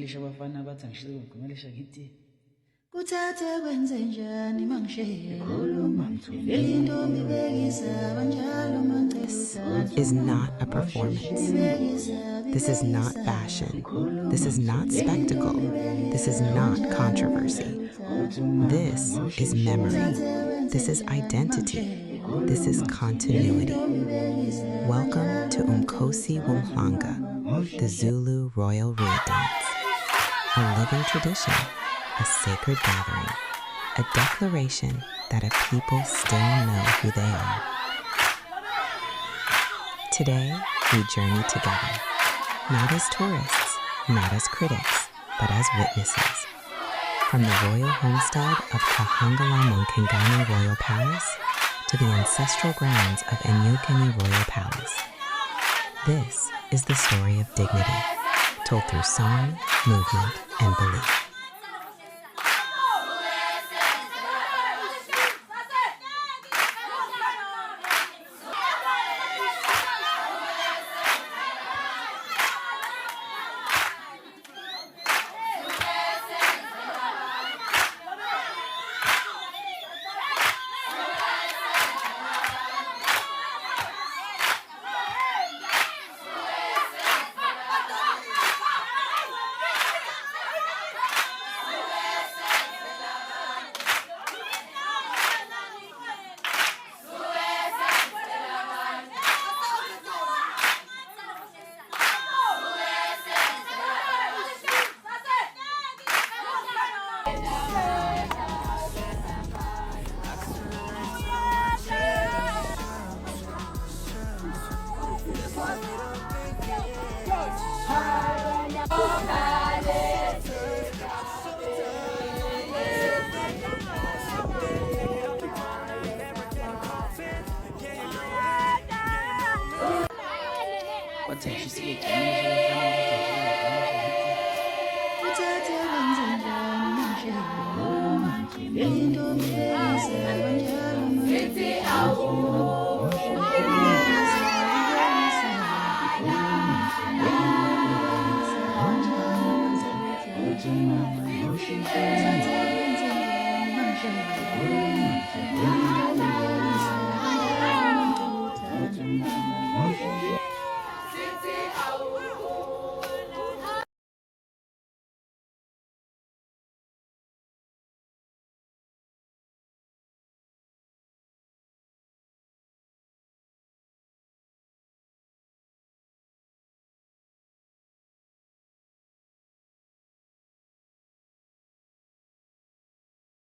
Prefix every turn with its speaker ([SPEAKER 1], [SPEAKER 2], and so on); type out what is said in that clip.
[SPEAKER 1] lisha abafana bathi angishilo ukugqimelisha ngithi
[SPEAKER 2] kuthathe kwenze njani mangishiye into mibekisa banjalo mangcela
[SPEAKER 3] is not a performance. This is not fashion. This is not spectacle. This is not controversy. This is memory. This is identity. This is continuity. Welcome to Umkosi Wumhlanga, the Zulu Royal Reed Dance. A living tradition, a sacred gathering, a declaration that a people still know who they are. Today, we journey together, not as tourists, not as critics, but as witnesses. From the royal homestead of Kahangala Monkangani Royal Palace to the ancestral grounds of Enyokeni Royal Palace. This is the story of dignity, told through song, movement, and belief.
[SPEAKER 1] wathi angishilo ukugqimelisha
[SPEAKER 2] into mibekisa banjalo mangcela